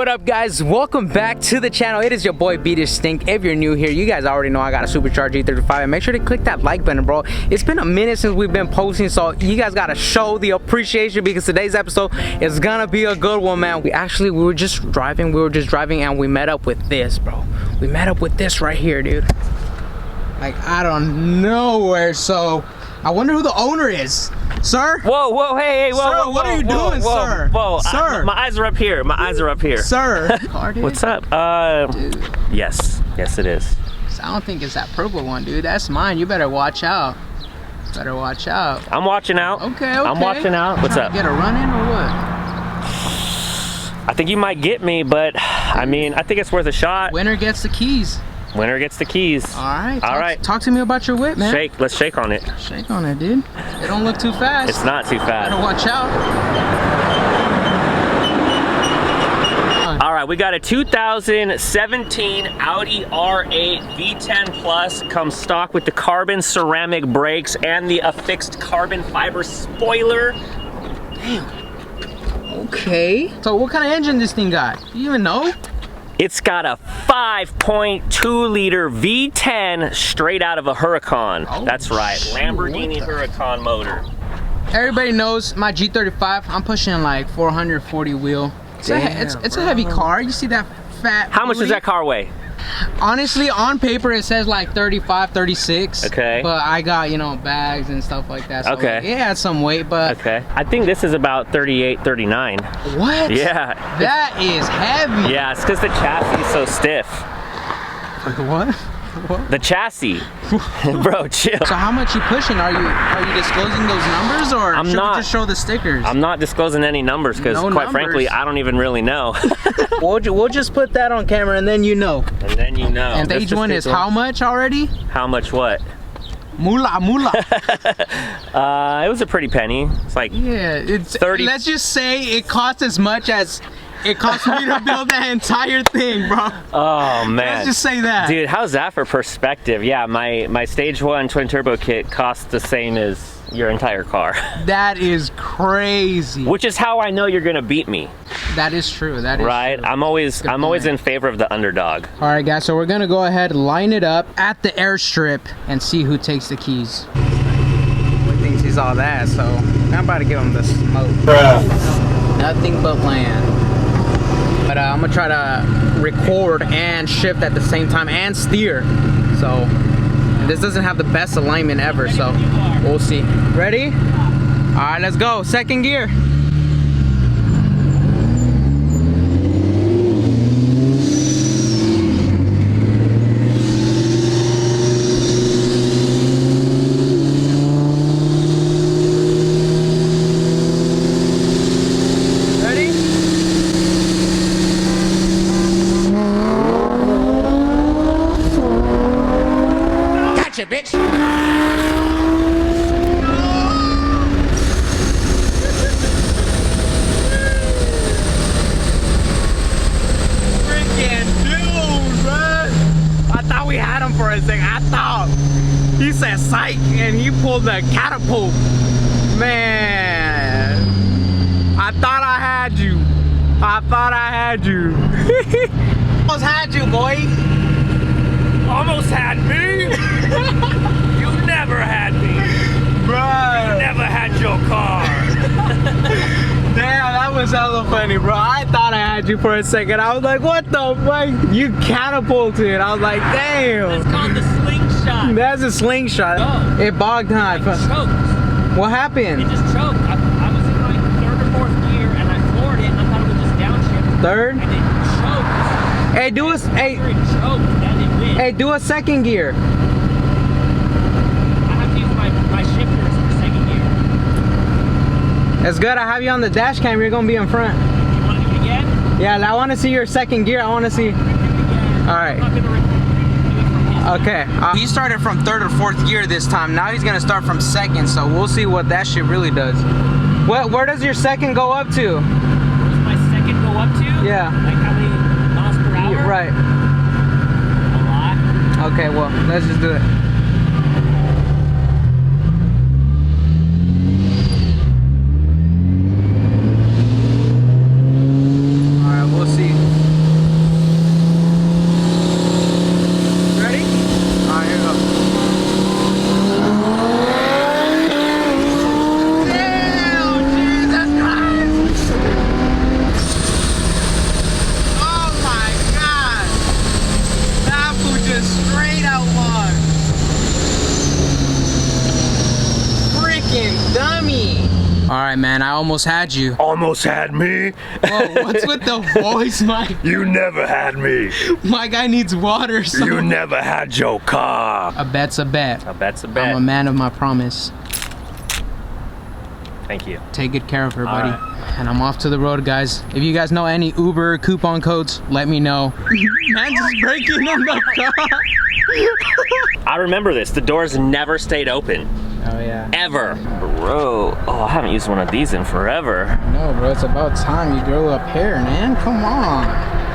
What up, guys? Welcome back to the channel. It is your boy BeDistinct. If you're new here, you guys already know I got a Supercharger G35, and make sure to click that like button, bro. It's been a minute since we've been posting, so you guys gotta show the appreciation because today's episode is gonna be a good one, man. We were just driving, and we met up with this, bro. We met up with this right here, dude. Like, I don't know where, so I wonder who the owner is. Sir? Whoa, hey, whoa, sir, whoa, what are you doing, sir? Whoa, sir. My eyes are up here. My eyes are up here. Sir. What's up? Dude. Yes it is. I don't think it's that purple one, dude. That's mine. You better watch out. Better watch out. I'm watching out. Okay. I'm watching out. What's up? Get a run in or what? I think you might get me, but I mean, I think it's worth a shot. Winner gets the keys. Winner gets the keys. All right. All right. Talk to me about your whip, man. Shake. Let's shake on it. Shake on it, dude. It don't look too fast. It's not too fast. Better watch out. All right, we got a 2017 Audi R8 V10 Plus. Comes stock with the carbon ceramic brakes and the affixed carbon fiber spoiler. Damn. Okay. So what kind of engine this thing got? Do you even know? It's got a 5.2 liter V10 straight out of a Huracan. Oh, that's right, Lamborghini Huracan motor. Everybody knows my G35. I'm pushing like 440 wheel. It's a heavy car. You see that fat? How much does that car weigh? Honestly, on paper it says like 35, 36. Okay. But I got, you know, bags and stuff like that. So okay. It had some weight, but. Okay. I think this is about 38, 39. What? Yeah. That is heavy. Yeah, it's because the chassis is so stiff. What? What? The chassis. Bro, chill. So how much you pushing? Are you disclosing those numbers, or should we just show the stickers? I'm not disclosing any numbers because quite frankly, I don't even really know. We'll just put that on camera and then you know. And then you know. And stage one is how much already? How much what? Moolah. It was a pretty penny. It's like, yeah, it's 30. Let's just say it cost as much as it cost me to build that entire thing, bro. Oh man. Let's just say that. Dude, how's that for perspective? Yeah, my stage 1 twin turbo kit costs the same as your entire car. That is crazy. Which is how I know you're gonna beat me. That is true. That is right. True. I'm always in favor of the underdog. All right, guys. So we're gonna go ahead, line it up at the airstrip, and see who takes the keys. He thinks he's all that, so I'm about to give him the smoke. Bruh. Nothing but land. But I'm gonna try to record and shift at the same time and steer. So this doesn't have the best alignment ever, so we'll see. Ready? All right, let's go. Second gear. Bitch. Freaking dude, man. I thought we had him for a second. I thought he said psych and he pulled the catapult. Man, I thought I had you. Almost had you, boy. Almost had me. You never had me. Bro. You never had your car. Damn, that was hella funny, bro. I thought I had you for a second. I was like, what the fuck? You catapulted. I was like, damn. That's called the slingshot. That's a slingshot. No. It bogged down. It choked. What happened? It just choked. I was in like 3rd or 4th gear and I floored it and I thought it would just downshift. Third? And it choked. Hey, do us. Hey. It choked and it went. Hey, do a second gear. I have to use my shifters for 2nd gear. It's good. I have you on the dash cam. You're gonna be in front. You want to do it again? Yeah, I want to see your second gear. I want to see. All right. Okay. He started from 3rd or 4th gear this time. Now he's gonna start from 2nd. So we'll see what that shit really does. Where does your 2nd go up to? Where does my 2nd go up to? Yeah. Like how many miles per hour? Right. A lot. Okay, well, let's just do it. Alright, we'll see. man. I almost had you. Almost had me. Whoa, what's with the voice, Mike? You never had me. My guy needs water. So. You never had your car. A bet's a bet. A bet's a bet. I'm a man of my promise. Thank you. Take good care of her, buddy. Right. And I'm off to the road, guys. If you guys know any Uber coupon codes, let me know. Man, just breaking on the car. I remember this. The doors never stayed open. Oh, yeah. Ever. Bro, oh, I haven't used one of these in forever. No, bro, it's about time you grow a pair, man. Come on.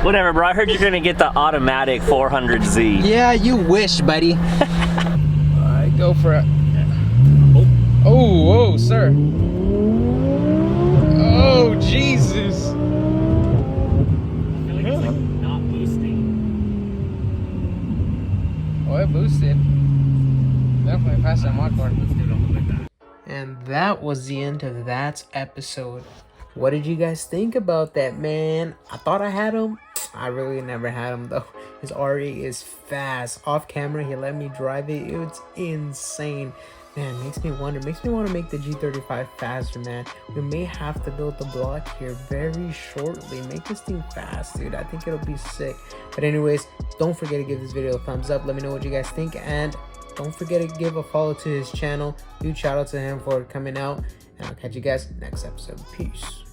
Whatever, bro. I heard you're gonna get the automatic 400Z. Yeah, you wish, buddy. Alright, go for it. Oh, whoa, sir. Oh, Jesus. I feel like it's like not boosting. Oh, it boosted. Definitely faster than my car. And that was the end of that episode. What did you guys think about that, man? I thought I had him. I really never had him though. His R8 is fast. Off camera, he let me drive it. It's insane. Man, makes me want to make the G35 faster, man. We may have to build the block here very shortly. Make this thing fast, dude. I think it'll be sick. But anyways, don't forget to give this video a thumbs up. Let me know what you guys think, and don't forget to give a follow to his channel. Huge shout out to him for coming out, and I'll catch you guys next episode. Peace.